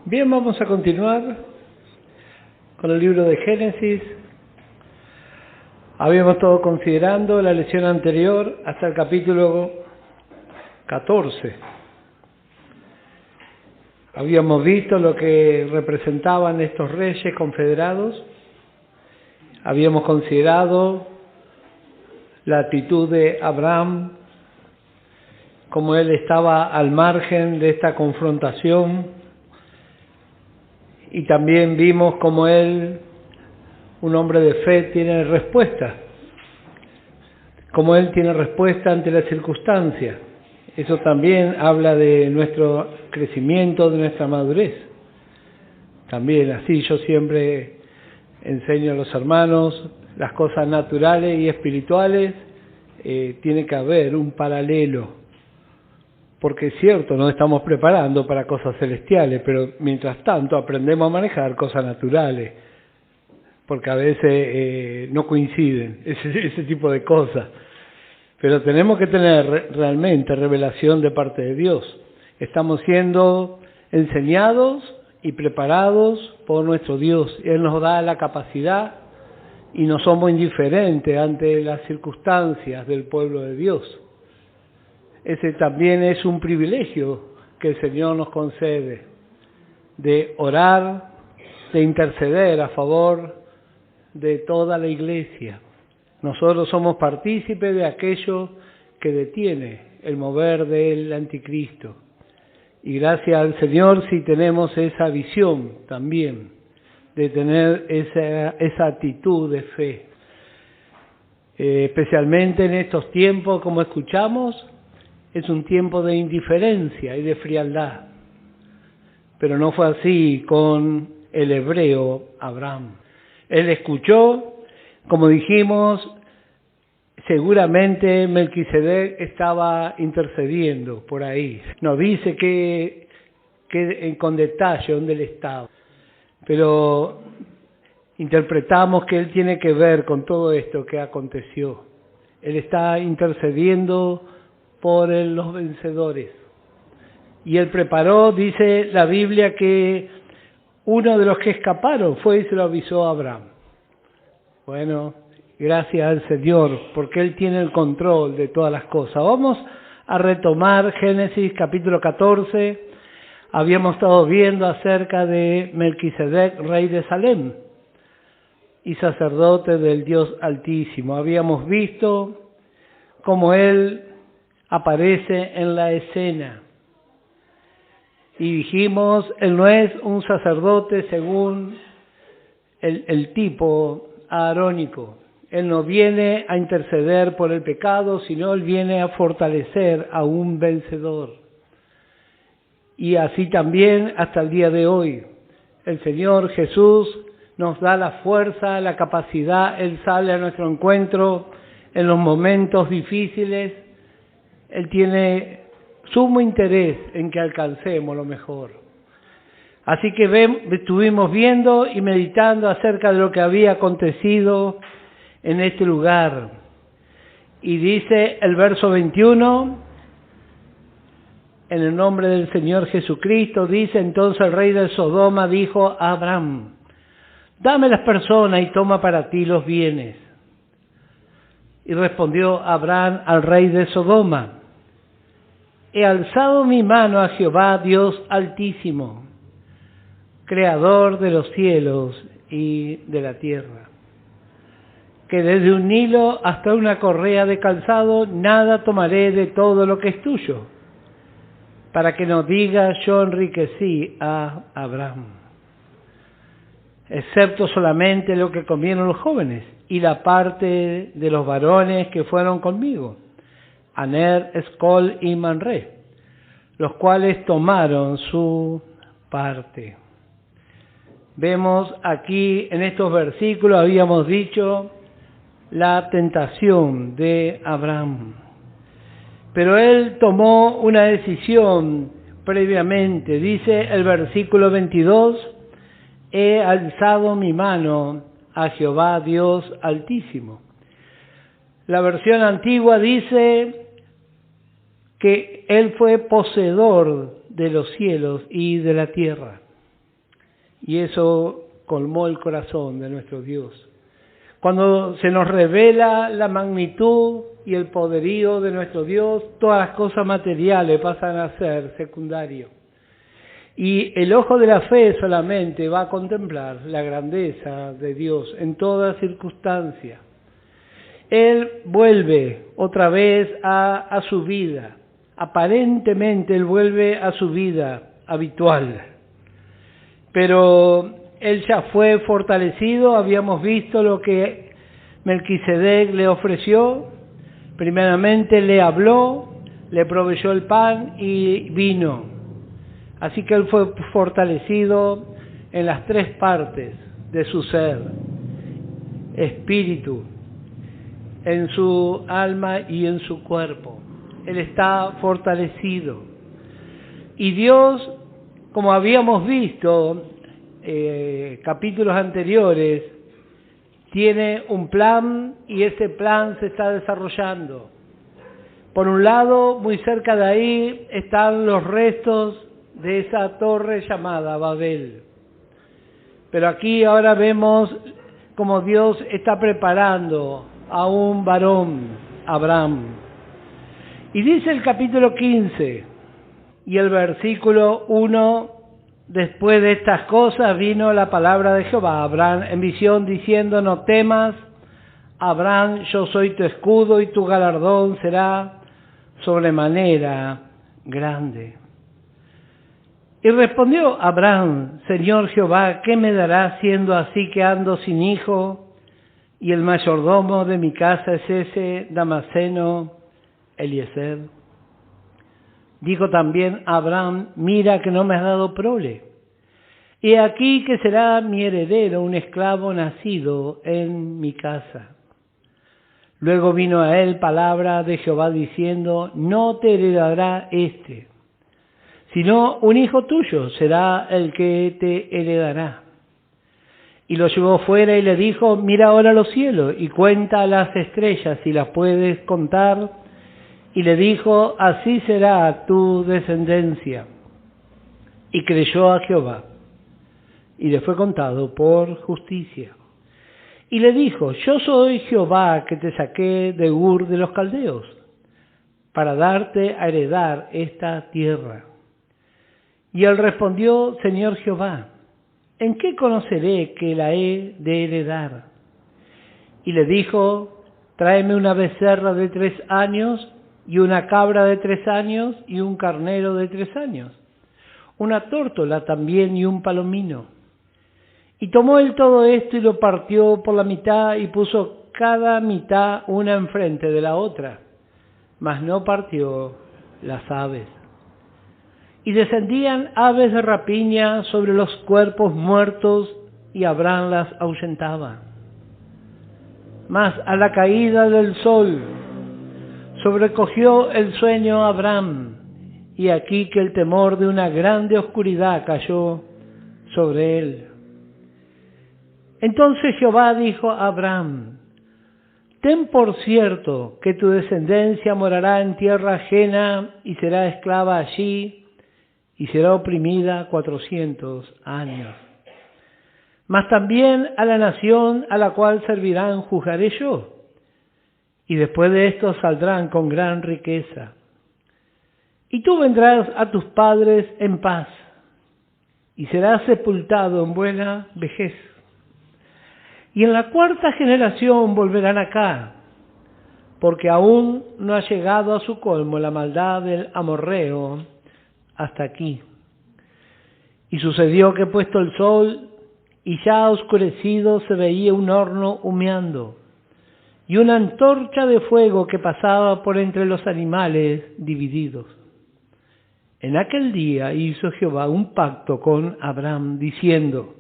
Bien, vamos a continuar con el libro de Génesis. Habíamos estado considerando la lección anterior hasta el capítulo 14. Habíamos visto lo que representaban estos reyes confederados. Habíamos considerado la actitud de Abraham, cómo él estaba al margen de esta confrontación. Y también vimos cómo él, un hombre de fe, tiene respuesta. Cómo él tiene respuesta ante las circunstancias. Eso también habla de nuestro crecimiento, de nuestra madurez. También así yo siempre enseño a los hermanos las cosas naturales y espirituales. Tiene que haber un paralelo. Porque es cierto, nos estamos preparando para cosas celestiales, pero mientras tanto aprendemos a manejar cosas naturales, porque a veces no coinciden ese tipo de cosas. Pero tenemos que tener realmente revelación de parte de Dios. Estamos siendo enseñados y preparados por nuestro Dios. Él nos da la capacidad y no somos indiferentes ante las circunstancias del pueblo de Dios. Ese también es un privilegio que el Señor nos concede, de orar, de interceder a favor de toda la iglesia. Nosotros somos partícipes de aquello que detiene el mover del anticristo. Y gracias al Señor si tenemos esa visión también, de tener esa actitud de fe. Especialmente en estos tiempos, como escuchamos, es un tiempo de indiferencia y de frialdad. Pero no fue así con el hebreo Abraham. Él escuchó, como dijimos, seguramente Melquisedec estaba intercediendo por ahí. Nos dice que con detalle dónde él estaba. Pero interpretamos que él tiene que ver con todo esto que aconteció. Él está intercediendo por los vencedores. Y él preparó, dice la Biblia, que uno de los que escaparon fue y se lo avisó a Abraham. Bueno, gracias al Señor, porque Él tiene el control de todas las cosas. Vamos a retomar Génesis capítulo 14. Habíamos estado viendo acerca de Melquisedec, rey de Salem, y sacerdote del Dios Altísimo. Habíamos visto cómo él aparece en la escena. Y dijimos, él no es un sacerdote según el tipo aarónico. Él no viene a interceder por el pecado, sino él viene a fortalecer a un vencedor. Y así también hasta el día de hoy. El Señor Jesús nos da la fuerza, la capacidad, Él sale a nuestro encuentro en los momentos difíciles. Él tiene sumo interés en que alcancemos lo mejor. Así que estuvimos viendo y meditando acerca de lo que había acontecido en este lugar. Y dice el verso 21, en el nombre del Señor Jesucristo, dice entonces el rey de Sodoma dijo a Abraham, dame las personas y toma para ti los bienes. Y respondió Abraham al rey de Sodoma, he alzado mi mano a Jehová, Dios Altísimo, Creador de los cielos y de la tierra, que desde un hilo hasta una correa de calzado, nada tomaré de todo lo que es tuyo, para que no digas yo enriquecí a Abraham, excepto solamente lo que comieron los jóvenes y la parte de los varones que fueron conmigo, Aner, Escol y Manré, los cuales tomaron su parte. Vemos aquí en estos versículos, habíamos dicho, la tentación de Abraham. Pero él tomó una decisión previamente. Dice el versículo 22, he alzado mi mano a Jehová Dios Altísimo. La versión antigua dice que él fue poseedor de los cielos y de la tierra. Y eso colmó el corazón de nuestro Dios. Cuando se nos revela la magnitud y el poderío de nuestro Dios, todas las cosas materiales pasan a ser secundarios. Y el ojo de la fe solamente va a contemplar la grandeza de Dios en toda circunstancia. Él vuelve otra vez a su vida. Aparentemente Él vuelve a su vida habitual. Pero Él ya fue fortalecido. Habíamos visto lo que Melquisedec le ofreció. Primeramente le habló, le proveyó el pan y vino. Así que Él fue fortalecido en las tres partes de su ser: espíritu, en su alma y en su cuerpo. Él está fortalecido. Y Dios, como habíamos visto capítulos anteriores, tiene un plan y ese plan se está desarrollando. Por un lado, muy cerca de ahí están los restos de esa torre llamada Babel. Pero aquí ahora vemos cómo Dios está preparando a un varón, Abraham. Y dice el capítulo 15 y el versículo 1: después de estas cosas vino la palabra de Jehová a Abraham en visión diciendo: no temas, Abraham, yo soy tu escudo y tu galardón será sobremanera grande. Y respondió Abraham: Señor Jehová, ¿qué me darás siendo así que ando sin hijo? Y el mayordomo de mi casa es ese Damaseno Eliezer. Dijo también Abraham: mira que no me has dado prole. He aquí que será mi heredero un esclavo nacido en mi casa. Luego vino a él palabra de Jehová diciendo: no te heredará sino un hijo tuyo será el que te heredará. Y lo llevó fuera y le dijo: mira ahora los cielos y cuenta las estrellas si las puedes contar. Y le dijo: así será tu descendencia. Y creyó a Jehová y le fue contado por justicia. Y le dijo: yo soy Jehová que te saqué de Ur de los Caldeos para darte a heredar esta tierra. Y él respondió: Señor Jehová, ¿en qué conoceré que la he de heredar? Y le dijo: tráeme una becerra de 3 años, y una cabra de 3 años, y un carnero de 3 años, una tórtola también y un palomino. Y tomó él todo esto y lo partió por la mitad, y puso cada mitad una enfrente de la otra, mas no partió las aves. Y descendían aves de rapiña sobre los cuerpos muertos, y Abraham las ahuyentaba. Mas a la caída del sol sobrecogió el sueño a Abraham, y aquí que el temor de una grande oscuridad cayó sobre él. Entonces Jehová dijo a Abraham: ten por cierto que tu descendencia morará en tierra ajena y será esclava allí, y será oprimida 400 años. Mas también a la nación a la cual servirán juzgaré yo, y después de esto saldrán con gran riqueza. Y tú vendrás a tus padres en paz, y serás sepultado en buena vejez. Y en la 4ª generación volverán acá, porque aún no ha llegado a su colmo la maldad del amorreo hasta aquí. Y sucedió que puesto el sol y ya oscurecido se veía un horno humeando y una antorcha de fuego que pasaba por entre los animales divididos. En aquel día hizo Jehová un pacto con Abraham diciendo: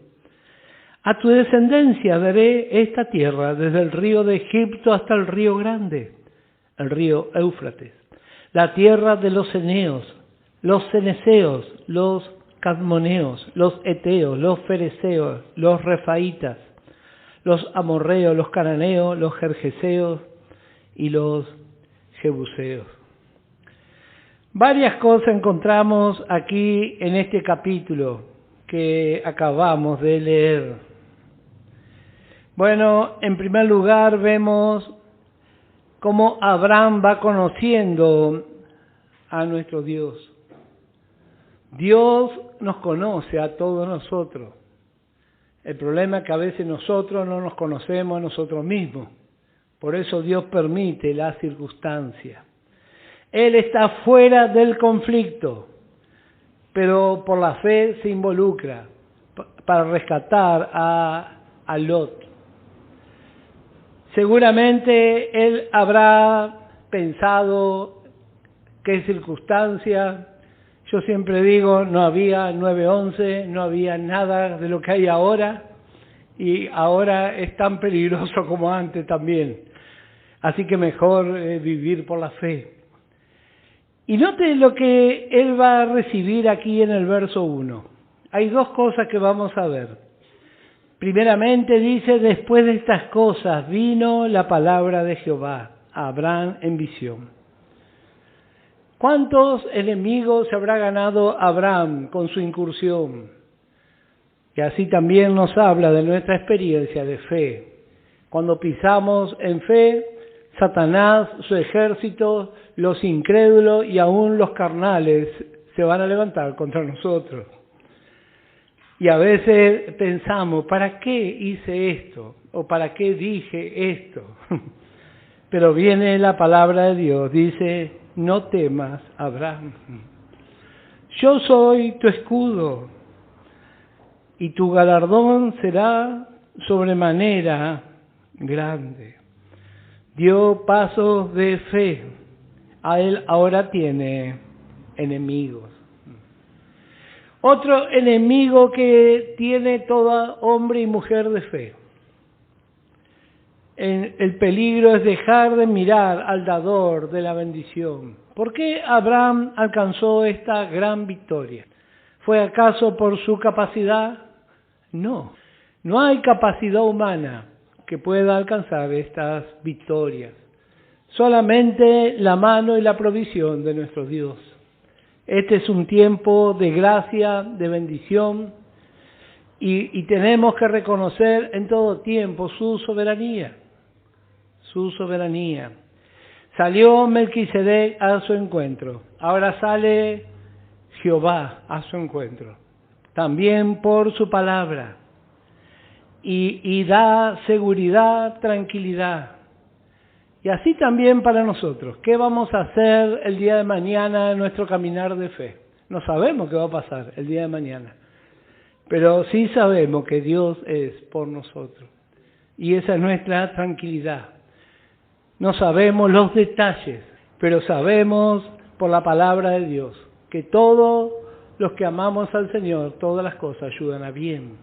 a tu descendencia daré esta tierra desde el río de Egipto hasta el río grande, el río Éufrates, la tierra de los eneos, los ceneseos, los cadmoneos, los eteos, los fereceos, los refaitas, los amorreos, los cananeos, los gergeseos y los jebuseos. Varias cosas encontramos aquí en este capítulo que acabamos de leer. Bueno, en primer lugar vemos cómo Abraham va conociendo a nuestro Dios. Dios nos conoce a todos nosotros. El problema es que a veces nosotros no nos conocemos a nosotros mismos. Por eso Dios permite las circunstancias. Él está fuera del conflicto, pero por la fe se involucra para rescatar a Lot. Seguramente él habrá pensado qué circunstancias. Yo siempre digo, no había 9/11, no había nada de lo que hay ahora, y ahora es tan peligroso como antes también. Así que mejor vivir por la fe. Y note lo que él va a recibir aquí en el verso 1. Hay dos cosas que vamos a ver. Primeramente dice, después de estas cosas vino la palabra de Jehová a Abraham en visión. ¿Cuántos enemigos se habrá ganado Abraham con su incursión? Y así también nos habla de nuestra experiencia de fe. Cuando pisamos en fe, Satanás, su ejército, los incrédulos y aún los carnales se van a levantar contra nosotros. Y a veces pensamos, ¿para qué hice esto? ¿O para qué dije esto? Pero viene la palabra de Dios, dice, no temas, Abraham. Yo soy tu escudo y tu galardón será sobremanera grande. Dio pasos de fe. A él ahora tiene enemigos. Otro enemigo que tiene todo hombre y mujer de fe. El peligro es dejar de mirar al dador de la bendición. ¿Por qué Abraham alcanzó esta gran victoria? ¿Fue acaso por su capacidad? No, no hay capacidad humana que pueda alcanzar estas victorias. Solamente la mano y la provisión de nuestro Dios. Este es un tiempo de gracia, de bendición, y tenemos que reconocer en todo tiempo su soberanía. Su soberanía. Salió Melquisedec a su encuentro, ahora sale Jehová a su encuentro, también por su palabra, y da seguridad, tranquilidad. Y así también para nosotros. ¿Qué vamos a hacer el día de mañana en nuestro caminar de fe? No sabemos qué va a pasar el día de mañana, pero sí sabemos que Dios es por nosotros. Y esa es nuestra tranquilidad. No sabemos los detalles, pero sabemos por la palabra de Dios que todos los que amamos al Señor, todas las cosas ayudan a bien.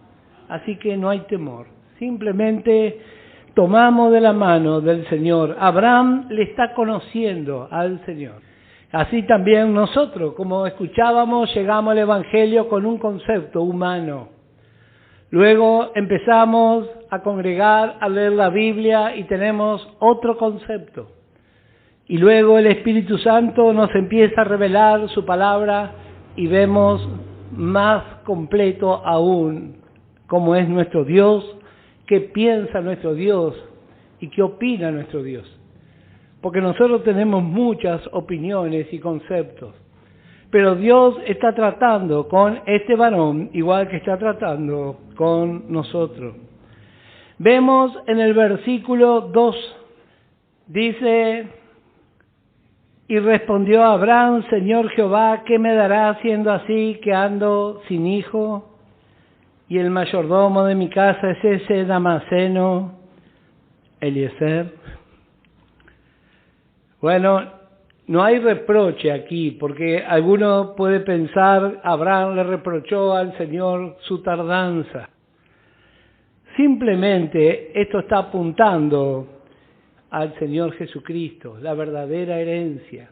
Así que no hay temor. Simplemente tomamos de la mano del Señor. Abraham le está conociendo al Señor. Así también nosotros, como escuchábamos, llegamos al Evangelio con un concepto humano. Luego empezamos a congregar, a leer la Biblia y tenemos otro concepto. Y luego el Espíritu Santo nos empieza a revelar su palabra y vemos más completo aún cómo es nuestro Dios, qué piensa nuestro Dios y qué opina nuestro Dios. Porque nosotros tenemos muchas opiniones y conceptos, pero Dios está tratando con este varón igual que está tratando con nosotros. Vemos en el versículo 2, dice, y respondió Abraham, Señor Jehová, ¿qué me dará siendo así que ando sin hijo? Y el mayordomo de mi casa es ese Damaseno, Eliezer. Bueno, no hay reproche aquí, porque alguno puede pensar, Abraham le reprochó al Señor su tardanza. Simplemente esto está apuntando al Señor Jesucristo, la verdadera herencia.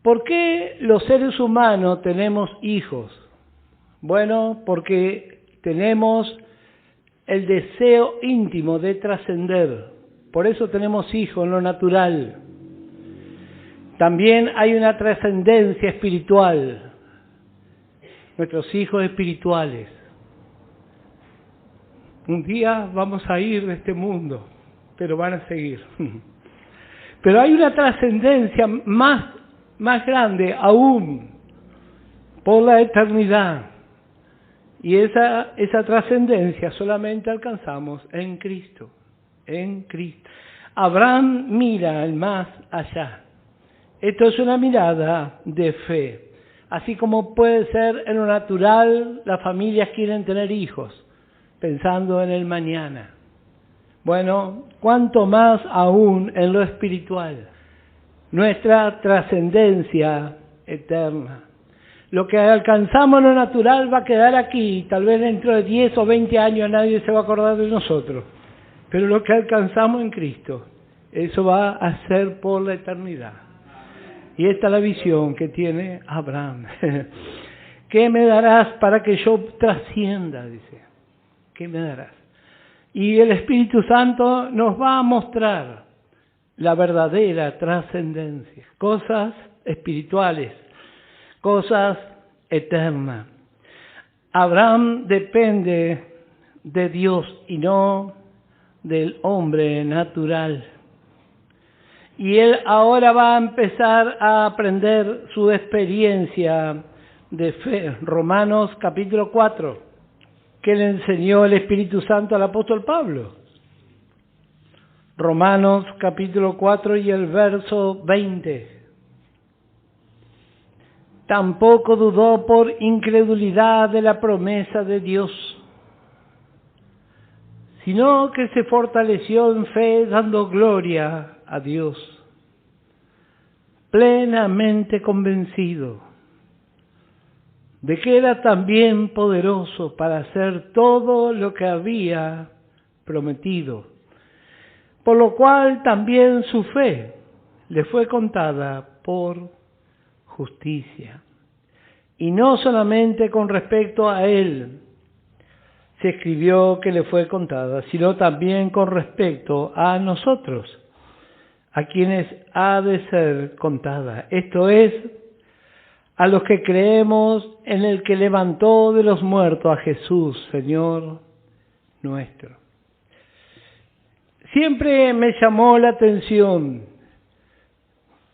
¿Por qué los seres humanos tenemos hijos? Bueno, porque tenemos el deseo íntimo de trascender. Por eso tenemos hijos en lo natural. También hay una trascendencia espiritual. nuestros hijos espirituales. Un día vamos a ir de este mundo, pero van a seguir. Pero hay una trascendencia más grande aún por la eternidad. Y esa trascendencia solamente alcanzamos en Cristo. En Cristo. Abraham mira al más allá. Esto es una mirada de fe. Así como puede ser en lo natural, las familias quieren tener hijos, pensando en el mañana. Bueno, cuanto más aún en lo espiritual. Nuestra trascendencia eterna. Lo que alcanzamos en lo natural va a quedar aquí. Tal vez dentro de 10 o 20 años nadie se va a acordar de nosotros. Pero lo que alcanzamos en Cristo, eso va a ser por la eternidad. Y esta es la visión que tiene Abraham. ¿Qué me darás para que yo trascienda? Dice. ¿Qué me darás? Y el Espíritu Santo nos va a mostrar la verdadera trascendencia. Cosas espirituales, cosas eternas. Abraham depende de Dios y no del hombre natural. Y él ahora va a empezar a aprender su experiencia de fe. Romanos capítulo 4, que le enseñó el Espíritu Santo al apóstol Pablo. Romanos capítulo 4 y el verso 20. Tampoco dudó por incredulidad de la promesa de Dios, sino que se fortaleció en fe dando gloria a Dios, plenamente convencido de que era también poderoso para hacer todo lo que había prometido, por lo cual también su fe le fue contada por justicia. Y no solamente con respecto a él se escribió que le fue contada, sino también con respecto a nosotros, a quienes ha de ser contada. Esto es, a los que creemos en el que levantó de los muertos a Jesús, Señor nuestro. Siempre me llamó la atención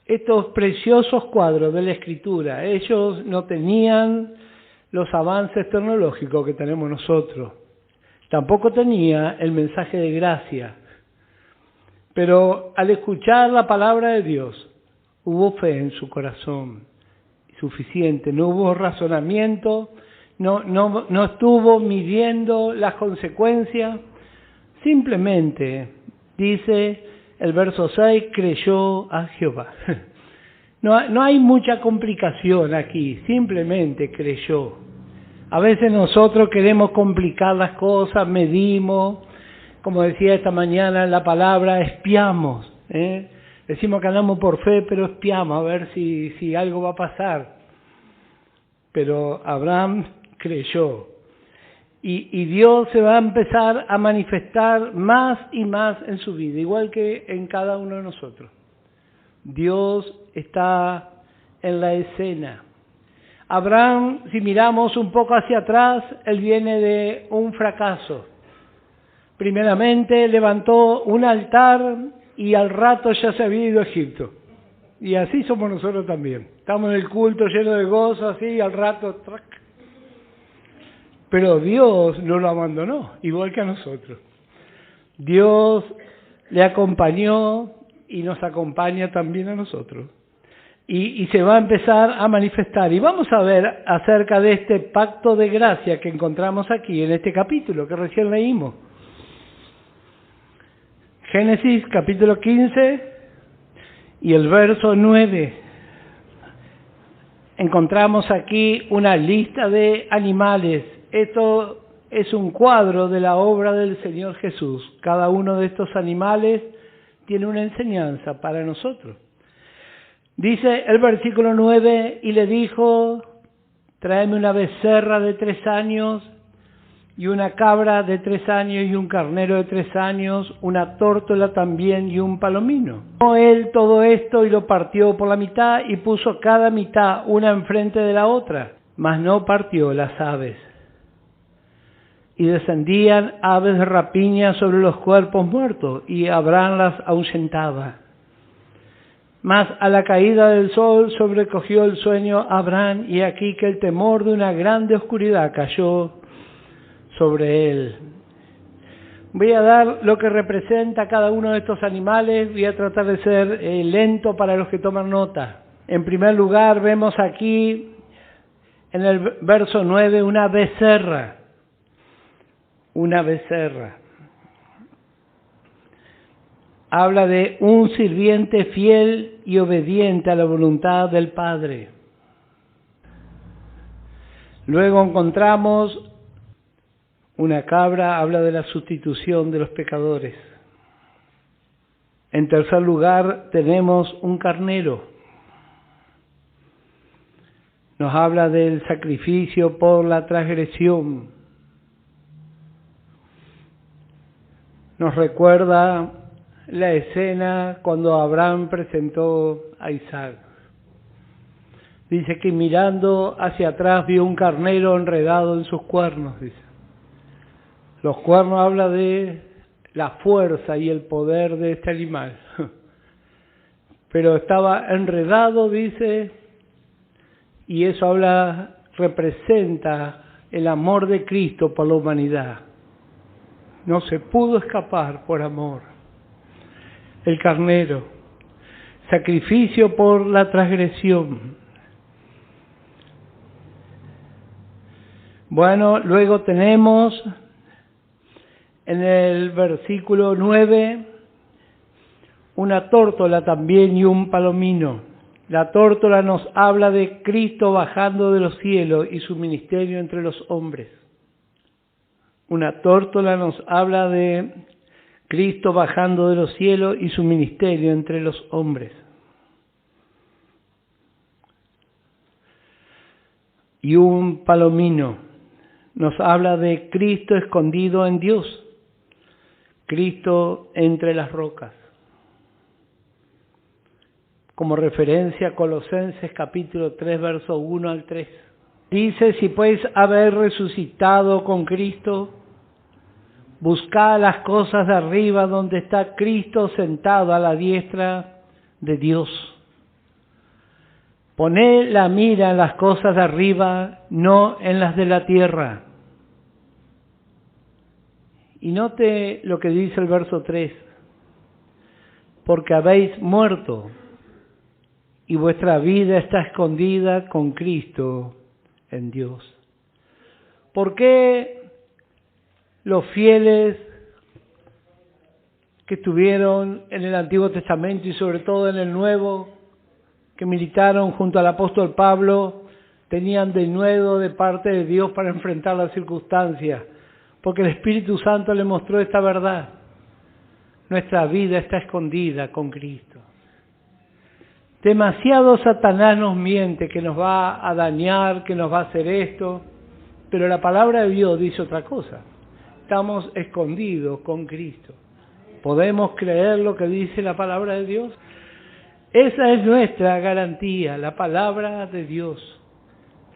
estos preciosos cuadros de la Escritura. Ellos no tenían los avances tecnológicos que tenemos nosotros. Tampoco tenía el mensaje de gracia. Pero al escuchar la palabra de Dios, hubo fe en su corazón, suficiente. No hubo razonamiento, no estuvo midiendo las consecuencias. Simplemente, dice el verso 6, creyó a Jehová. No hay mucha complicación aquí, simplemente creyó. A veces nosotros queremos complicar las cosas, medimos, como decía esta mañana en la palabra, espiamos. Decimos que andamos por fe, pero espiamos a ver si algo va a pasar. Pero Abraham creyó. Y Dios se va a empezar a manifestar más y más en su vida, igual que en cada uno de nosotros. Dios está en la escena. Abraham, si miramos un poco hacia atrás, él viene de un fracaso. Primeramente levantó un altar y al rato ya se había ido a Egipto. Y así somos nosotros también. Estamos en el culto lleno de gozo, así, y al rato, ¡trac! Pero Dios no lo abandonó, igual que a nosotros. Dios le acompañó y nos acompaña también a nosotros. Y se va a empezar a manifestar. Y vamos a ver acerca de este pacto de gracia que encontramos aquí en este capítulo que recién leímos. Génesis capítulo 15 y el verso 9. Encontramos aquí una lista de animales. Esto es un cuadro de la obra del Señor Jesús. Cada uno de estos animales tiene una enseñanza para nosotros. Dice el versículo 9, y le dijo, tráeme una becerra de 3 años, y una cabra de 3 años, y un carnero de 3 años, una tórtola también, y un palomino. Tomó él todo esto, y lo partió por la mitad, y puso cada mitad una enfrente de la otra. mas no partió las aves. Y descendían aves de rapiña sobre los cuerpos muertos, y Abraham las ahuyentaba. Mas a la caída del sol sobrecogió el sueño a Abraham, y aquí que el temor de una grande oscuridad cayó sobre él. Voy a dar lo que representa cada uno de estos animales, voy a tratar de ser lento para los que toman nota. En primer lugar, vemos aquí en el verso 9 una becerra. Una becerra. Habla de un sirviente fiel y obediente a la voluntad del Padre. Luego encontramos una cabra, habla de la sustitución de los pecadores. En tercer lugar tenemos un carnero. Nos habla del sacrificio por la transgresión. Nos recuerda la escena cuando Abraham presentó a Isaac. Dice que mirando hacia atrás vio un carnero enredado en sus cuernos, dice. Los cuernos habla de la fuerza y el poder de este animal. Pero estaba enredado, dice, y eso representa el amor de Cristo por la humanidad. No se pudo escapar por amor. El carnero, sacrificio por la transgresión. Bueno, luego tenemos en el versículo 9 una tórtola también y un palomino. La tórtola nos habla de Cristo bajando de los cielos y su ministerio entre los hombres. Una tórtola nos habla de Cristo bajando de los cielos y su ministerio entre los hombres. Y un palomino nos habla de Cristo escondido en Dios, Cristo entre las rocas. Como referencia a Colosenses capítulo 3, verso 1 al 3. Dice, si podéis haber resucitado con Cristo, buscad las cosas de arriba donde está Cristo sentado a la diestra de Dios. Poned la mira en las cosas de arriba, no en las de la tierra. Y note lo que dice el verso 3. Porque habéis muerto y vuestra vida está escondida con Cristo en Dios. ¿Por qué los fieles que estuvieron en el Antiguo Testamento y sobre todo en el Nuevo, que militaron junto al apóstol Pablo, tenían denuedo de parte de Dios para enfrentar las circunstancias? Porque el Espíritu Santo le mostró esta verdad. Nuestra vida está escondida con Cristo. Demasiado Satanás nos miente que nos va a dañar, que nos va a hacer esto, pero la palabra de Dios dice otra cosa. Estamos escondidos con Cristo. ¿Podemos creer lo que dice la palabra de Dios? Esa es nuestra garantía, la palabra de Dios.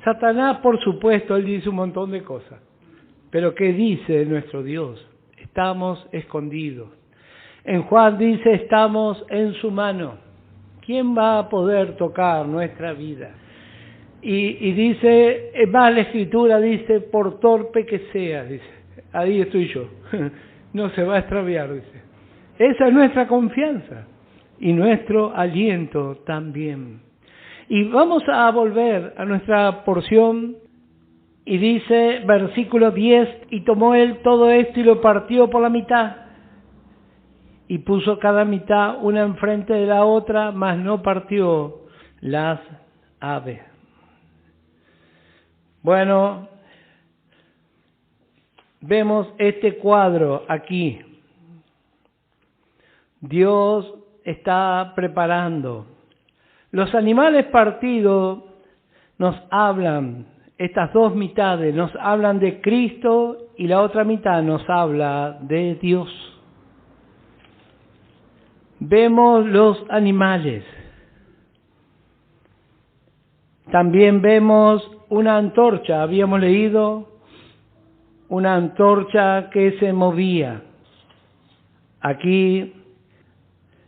Satanás, por supuesto, él dice un montón de cosas. Pero ¿qué dice nuestro Dios? Estamos escondidos. En Juan dice, estamos en su mano. ¿Quién va a poder tocar nuestra vida? Y dice, es más, la Escritura dice, por torpe que sea, dice, ahí estoy yo, no se va a extraviar, dice. Esa es nuestra confianza y nuestro aliento también. Y vamos a volver a nuestra porción. Y dice, versículo 10, y tomó él todo esto y lo partió por la mitad, y puso cada mitad una enfrente de la otra, mas no partió las aves. Bueno, vemos este cuadro aquí. Dios está preparando. Los animales partidos nos hablan. Estas dos mitades nos hablan de Cristo y la otra mitad nos habla de Dios. Vemos los animales. También vemos una antorcha, habíamos leído, una antorcha que se movía. Aquí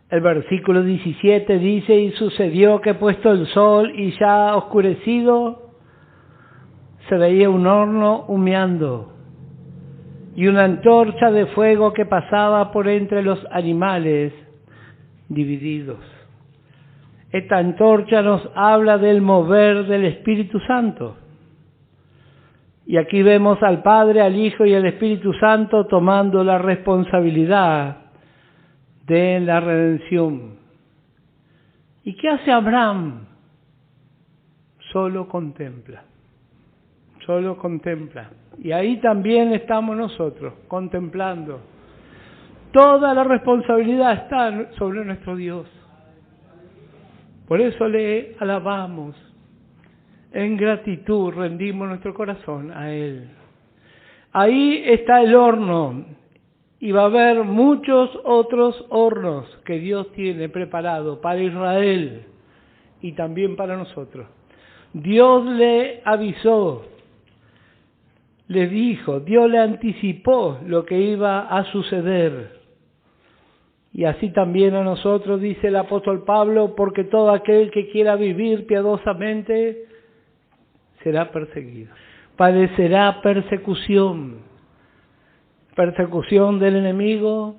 el versículo 17 dice, y sucedió que puesto el sol y ya oscurecido, se veía un horno humeando y una antorcha de fuego que pasaba por entre los animales divididos. Esta antorcha nos habla del mover del Espíritu Santo. Y aquí vemos al Padre, al Hijo y al Espíritu Santo tomando la responsabilidad de la redención. ¿Y qué hace Abraham? Solo contempla. Solo contempla. Y ahí también estamos nosotros, contemplando. Toda la responsabilidad está sobre nuestro Dios. Por eso le alabamos. En gratitud rendimos nuestro corazón a Él. Ahí está el horno. Y va a haber muchos otros hornos que Dios tiene preparado para Israel y también para nosotros. Dios le avisó, le dijo, Dios le anticipó lo que iba a suceder. Y así también a nosotros, dice el apóstol Pablo, porque todo aquel que quiera vivir piadosamente será perseguido. Padecerá persecución del enemigo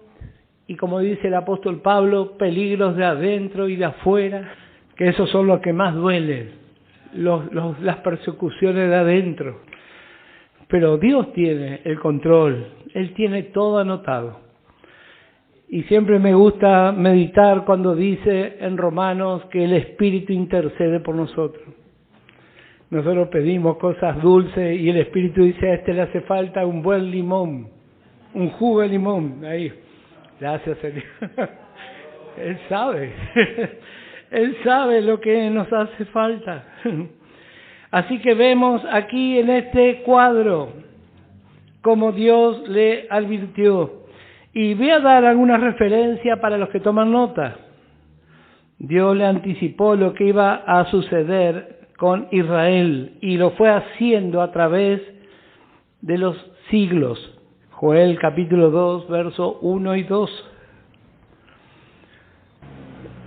y, como dice el apóstol Pablo, peligros de adentro y de afuera, que esos son los que más duelen, las persecuciones de adentro. Pero Dios tiene el control, Él tiene todo anotado. Y siempre me gusta meditar cuando dice en Romanos que el Espíritu intercede por nosotros. Nosotros pedimos cosas dulces y el Espíritu dice, a este le hace falta un buen limón, un jugo de limón. Ahí, gracias Señor. Él sabe, Él sabe lo que nos hace falta. Así que vemos aquí en este cuadro cómo Dios le advirtió. Y voy a dar alguna referencia para los que toman nota. Dios le anticipó lo que iba a suceder con Israel y lo fue haciendo a través de los siglos. Joel capítulo 2, verso 1 y 2.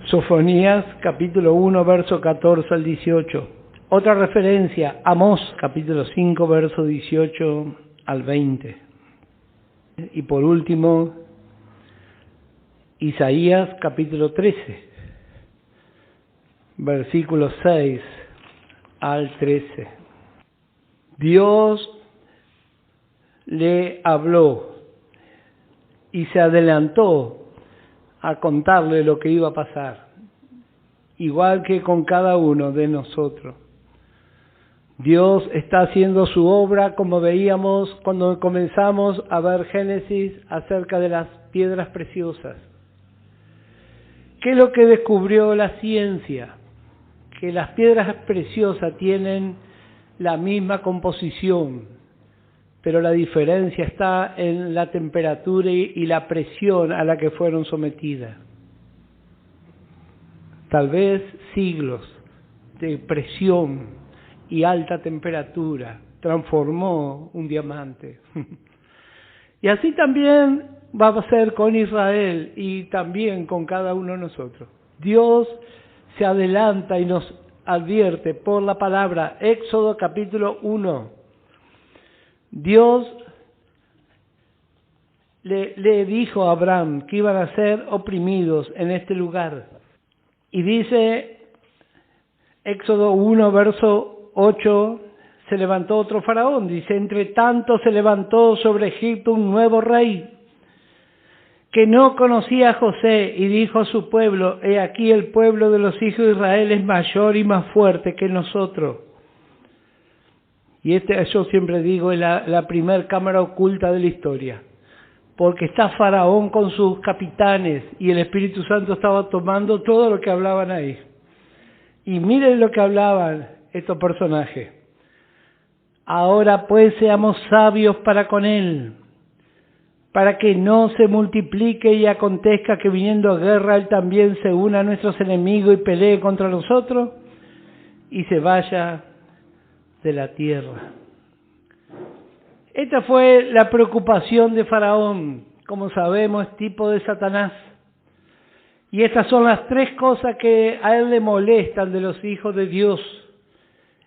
Sofonías capítulo 1, verso 14 al 18. Otra referencia, Amós capítulo 5, verso 18 al 20. Y por último, Isaías capítulo 13, versículos 6 al 13. Dios le habló y se adelantó a contarle lo que iba a pasar, igual que con cada uno de nosotros. Dios está haciendo su obra, como veíamos cuando comenzamos a ver Génesis acerca de las piedras preciosas. ¿Qué es lo que descubrió la ciencia? Que las piedras preciosas tienen la misma composición, pero la diferencia está en la temperatura y la presión a la que fueron sometidas. Tal vez siglos de presión y alta temperatura transformó un diamante. Y así también va a ser con Israel y también con cada uno de nosotros. Dios se adelanta y nos advierte por la palabra. Éxodo capítulo 1. Dios le dijo a Abraham que iban a ser oprimidos en este lugar. Y dice Éxodo 1, verso 8, se levantó otro faraón. Dice, entre tanto se levantó sobre Egipto un nuevo rey que no conocía a José y dijo a su pueblo, he aquí el pueblo de los hijos de Israel es mayor y más fuerte que nosotros. Y yo siempre digo, es la primer cámara oculta de la historia. Porque está Faraón con sus capitanes y el Espíritu Santo estaba tomando todo lo que hablaban ahí. Y miren lo que hablaban estos personajes. Ahora pues seamos sabios para con él, para que no se multiplique y acontezca que viniendo a guerra él también se una a nuestros enemigos y pelee contra nosotros y se vaya de la tierra. Esta fue la preocupación de Faraón, como sabemos, es tipo de Satanás. Y estas son las tres cosas que a él le molestan de los hijos de Dios.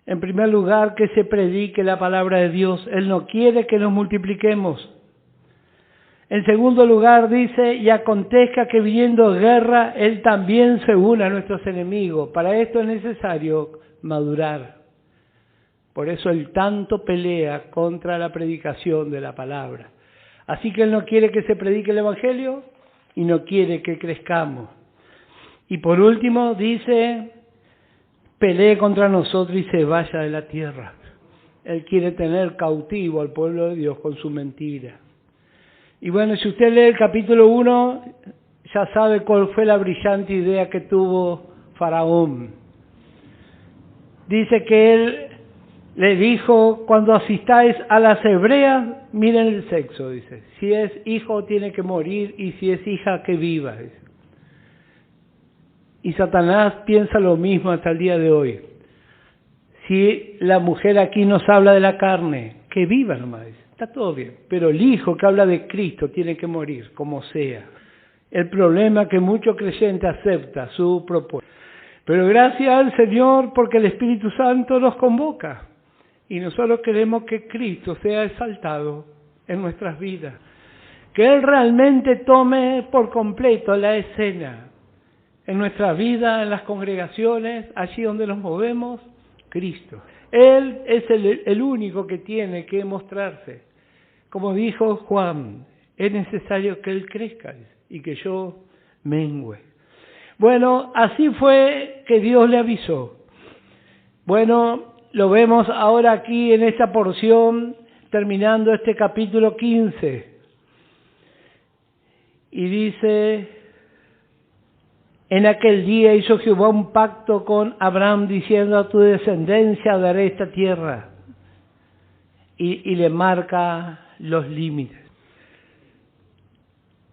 En primer lugar, que se predique la palabra de Dios. Él no quiere que nos multipliquemos. En segundo lugar, dice, y acontezca que viniendo guerra, Él también se una a nuestros enemigos. Para esto es necesario madurar. Por eso Él tanto pelea contra la predicación de la palabra. Así que Él no quiere que se predique el Evangelio y no quiere que crezcamos. Y por último, dice, pelee contra nosotros y se vaya de la tierra. Él quiere tener cautivo al pueblo de Dios con su mentira. Y bueno, si usted lee el capítulo 1, ya sabe cuál fue la brillante idea que tuvo Faraón. Dice que él le dijo, cuando asistáis a las hebreas, miren el sexo, dice. Si es hijo, tiene que morir, y si es hija, que viva, dice. Y Satanás piensa lo mismo hasta el día de hoy. Si la mujer aquí nos habla de la carne, que viva nomás, dice. Está todo bien, pero el hijo que habla de Cristo tiene que morir, como sea. El problema es que mucho creyente acepta su propuesta. Pero gracias al Señor porque el Espíritu Santo nos convoca. Y nosotros queremos que Cristo sea exaltado en nuestras vidas. Que Él realmente tome por completo la escena. En nuestra vida, en las congregaciones, allí donde nos movemos, Cristo. Él es el único que tiene que mostrarse. Como dijo Juan, es necesario que Él crezca y que yo mengüe. Bueno, así fue que Dios le avisó. Bueno, lo vemos ahora aquí en esta porción, terminando este capítulo 15. Y dice, en aquel día hizo Jehová un pacto con Abraham, diciendo, a tu descendencia daré esta tierra. Y le marca los límites.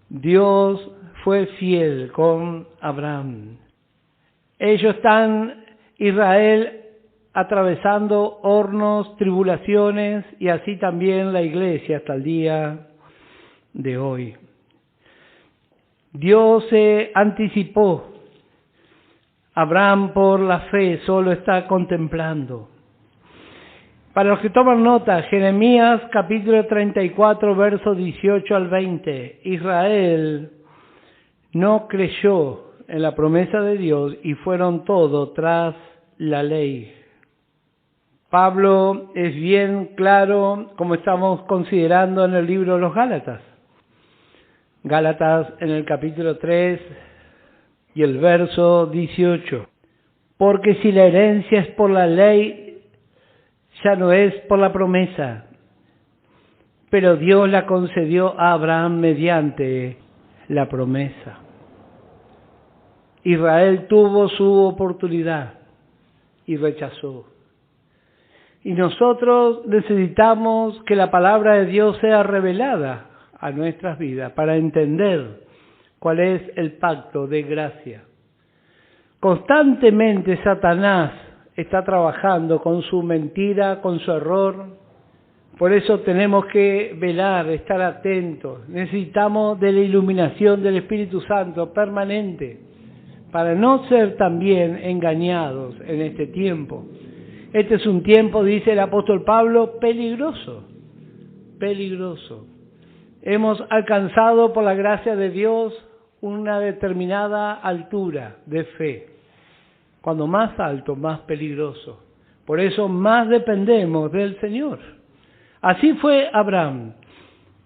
Dios fue fiel con Abraham. Ellos están, Israel, atravesando hornos, tribulaciones, y así también la iglesia hasta el día de hoy. Dios se anticipó. Abraham por la fe solo está contemplando. Para los que toman nota, Jeremías capítulo 34, versos 18 al 20. Israel no creyó en la promesa de Dios y fueron todos tras la ley. Pablo es bien claro, como estamos considerando en el libro de los Gálatas. Gálatas en el capítulo 3 y el verso 18. Porque si la herencia es por la ley, ya no es por la promesa, pero Dios la concedió a Abraham mediante la promesa. Israel tuvo su oportunidad y rechazó. Y nosotros necesitamos que la palabra de Dios sea revelada a nuestras vidas para entender cuál es el pacto de gracia. Constantemente Satanás está trabajando con su mentira, con su error. Por eso tenemos que velar, estar atentos. Necesitamos de la iluminación del Espíritu Santo permanente para no ser también engañados en este tiempo. Este es un tiempo, dice el apóstol Pablo, peligroso, peligroso. Hemos alcanzado por la gracia de Dios una determinada altura de fe. Cuando más alto, más peligroso. Por eso más dependemos del Señor. Así fue Abraham.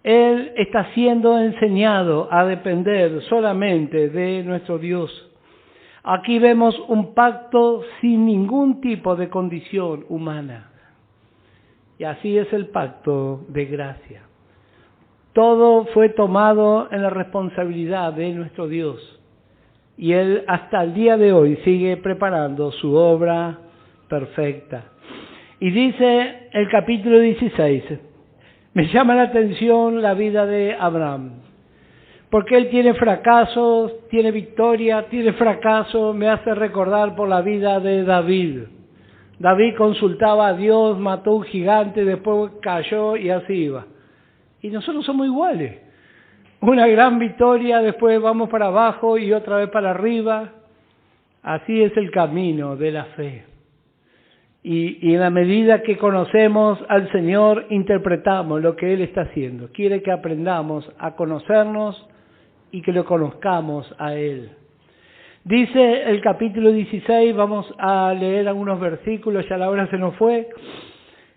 Él está siendo enseñado a depender solamente de nuestro Dios. Aquí vemos un pacto sin ningún tipo de condición humana. Y así es el pacto de gracia. Todo fue tomado en la responsabilidad de nuestro Dios. Y Él hasta el día de hoy sigue preparando su obra perfecta. Y dice el capítulo 16, me llama la atención la vida de Abraham. Porque él tiene fracasos, tiene victoria, tiene fracaso, me hace recordar por la vida de David. David consultaba a Dios, mató un gigante, después cayó y así iba. Y nosotros somos iguales. Una gran victoria, después vamos para abajo y otra vez para arriba. Así es el camino de la fe. Y en la medida que conocemos al Señor, interpretamos lo que Él está haciendo. Quiere que aprendamos a conocernos y que lo conozcamos a Él. Dice el capítulo 16, vamos a leer algunos versículos, ya la hora se nos fue.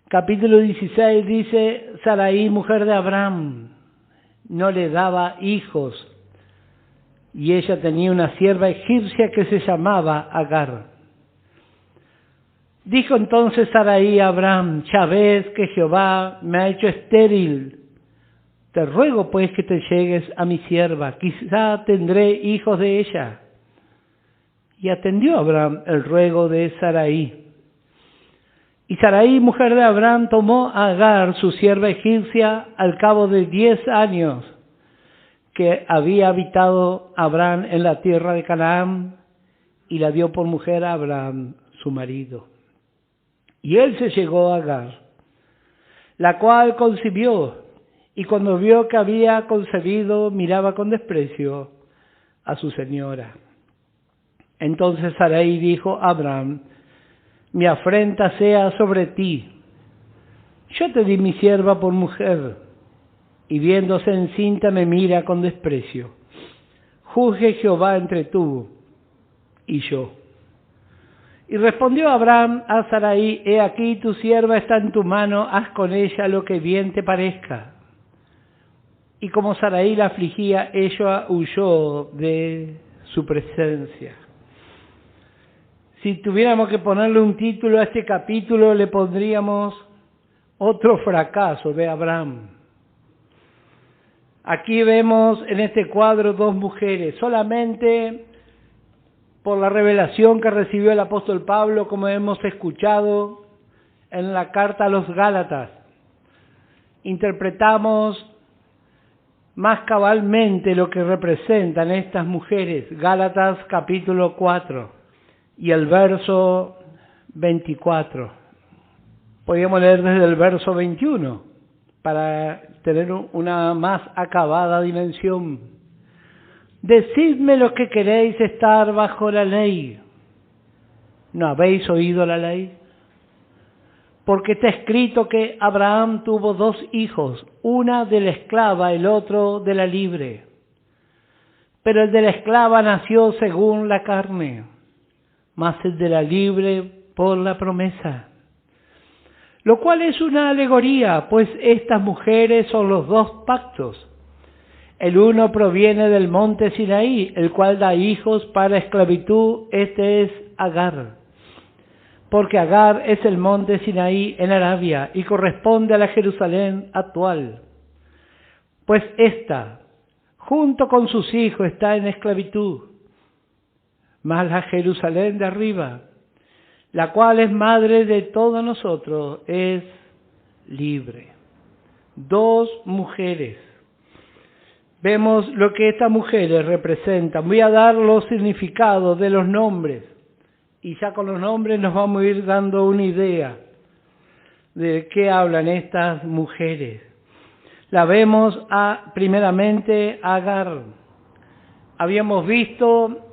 Capítulo 16 dice, Sarai, mujer de Abraham, no le daba hijos, y ella tenía una sierva egipcia que se llamaba Agar. Dijo entonces Sarai a Abraham, ya ves que Jehová me ha hecho estéril. Te ruego pues que te llegues a mi sierva, quizá tendré hijos de ella. Y atendió Abraham el ruego de Sarai. Y Sarai, mujer de Abraham, tomó a Agar, su sierva egipcia, al cabo de 10 años que había habitado Abraham en la tierra de Canaán, y la dio por mujer a Abraham, su marido. Y él se llegó a Agar, la cual concibió, y cuando vio que había concebido, miraba con desprecio a su señora. Entonces Sarai dijo a Abraham, mi afrenta sea sobre ti. Yo te di mi sierva por mujer, y viéndose encinta me mira con desprecio. Juzgue Jehová entre tú y yo. Y respondió Abraham a Sarai, he aquí tu sierva está en tu mano, haz con ella lo que bien te parezca. Y como Sarai la afligía, ella huyó de su presencia. Si tuviéramos que ponerle un título a este capítulo, le pondríamos otro fracaso de Abraham. Aquí vemos en este cuadro dos mujeres, solamente por la revelación que recibió el apóstol Pablo, como hemos escuchado en la carta a los Gálatas. Interpretamos más cabalmente lo que representan estas mujeres. Gálatas capítulo 4 y el verso 24. Podríamos leer desde el verso 21 para tener una más acabada dimensión. Decidme lo que queréis estar bajo la ley. ¿No habéis oído la ley? Porque está escrito que Abraham tuvo 2 hijos, una de la esclava, el otro de la libre. Pero el de la esclava nació según la carne, mas el de la libre por la promesa. Lo cual es una alegoría, pues estas mujeres son los 2 pactos. El uno proviene del monte Sinaí, el cual da hijos para esclavitud, este es Agar. Porque Agar es el monte Sinaí en Arabia y corresponde a la Jerusalén actual. Pues ésta, junto con sus hijos, está en esclavitud. Mas la Jerusalén de arriba, la cual es madre de todos nosotros, es libre. 2 mujeres. Vemos lo que estas mujeres representan. Voy a dar los significados de los nombres. Y ya con los nombres nos vamos a ir dando una idea de qué hablan estas mujeres. La vemos primeramente Agar. Habíamos visto,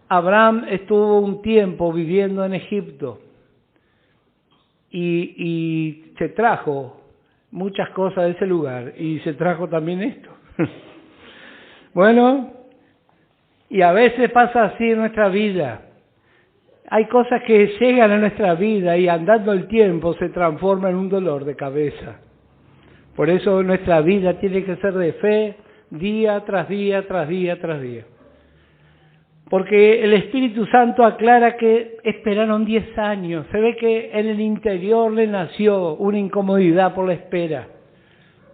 Abraham estuvo un tiempo viviendo en Egipto y se trajo muchas cosas de ese lugar y se trajo también esto. Bueno, y a veces pasa así en nuestra vida. Hay cosas que llegan a nuestra vida y andando el tiempo se transforma en un dolor de cabeza. Por eso nuestra vida tiene que ser de fe día tras día, tras día, tras día. Porque el Espíritu Santo aclara que esperaron 10 años. Se ve que en el interior le nació una incomodidad por la espera.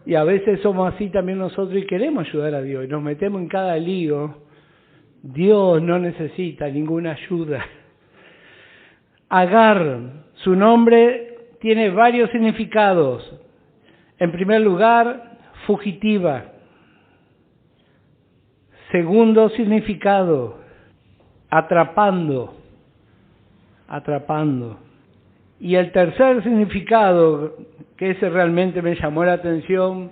Y a veces somos así también nosotros y queremos ayudar a Dios y nos metemos en cada lío. Dios no necesita ninguna ayuda. Agar, su nombre tiene varios significados. En primer lugar, fugitiva. Segundo significado, atrapando. Y el tercer significado, que ese realmente me llamó la atención,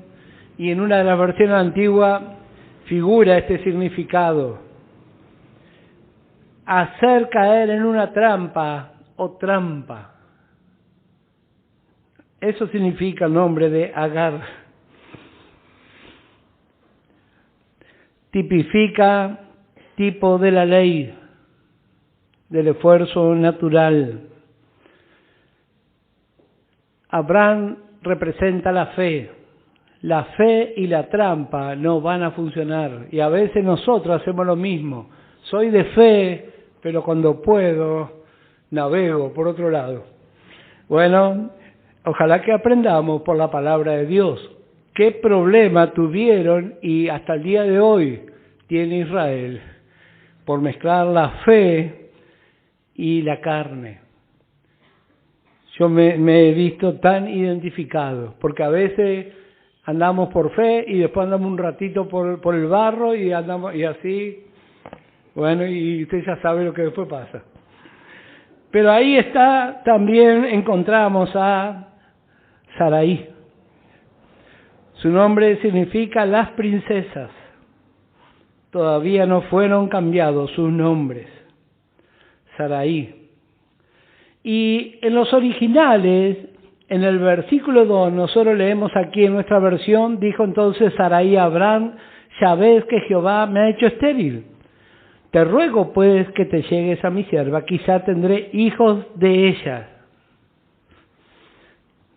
y en una de las versiones antiguas figura este significado: hacer caer en una trampa o trampa. Eso significa el nombre de Agar. Tipifica tipo de la ley, del esfuerzo natural. Abraham representa la fe. La fe y la trampa no van a funcionar. Y a veces nosotros hacemos lo mismo. Soy de fe, pero cuando puedo, navego por otro lado. Bueno, ojalá que aprendamos por la palabra de Dios. ¿Qué problema tuvieron y hasta el día de hoy tiene Israel por mezclar la fe y la carne? Yo me he visto tan identificado, porque a veces andamos por fe y después andamos un ratito por el barro y andamos y así, bueno, y usted ya sabe lo que después pasa. Pero ahí está, también encontramos a Sarai. Su nombre significa las princesas. Todavía no fueron cambiados sus nombres. Sarai. Y en los originales, en el versículo 2, nosotros leemos aquí en nuestra versión, dijo entonces Sarai a Abraham: ya ves que Jehová me ha hecho estéril. Te ruego pues que te llegues a mi sierva, quizá tendré hijos de ella.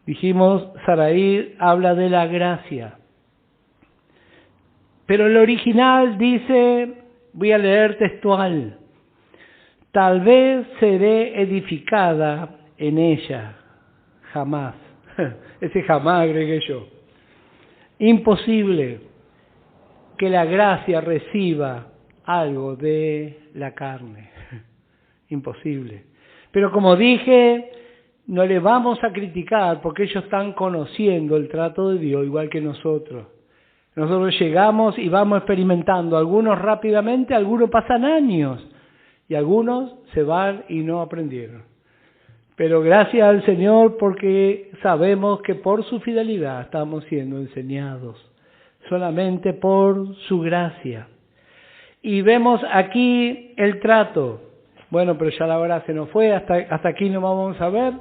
Dijimos, Sarai habla de la gracia. Pero el original dice, voy a leer textual: tal vez seré edificada en ella. Jamás. Ese jamás agregué yo. Imposible que la gracia reciba algo de la carne. Imposible. Pero como dije, no le vamos a criticar porque ellos están conociendo el trato de Dios igual que nosotros. Nosotros llegamos y vamos experimentando. Algunos rápidamente, algunos pasan años. Y algunos se van y no aprendieron. Pero gracias al Señor porque sabemos que por su fidelidad estamos siendo enseñados. Solamente por su gracia. Y vemos aquí el trato. Bueno, pero ya la hora se nos fue. Hasta aquí no vamos a ver.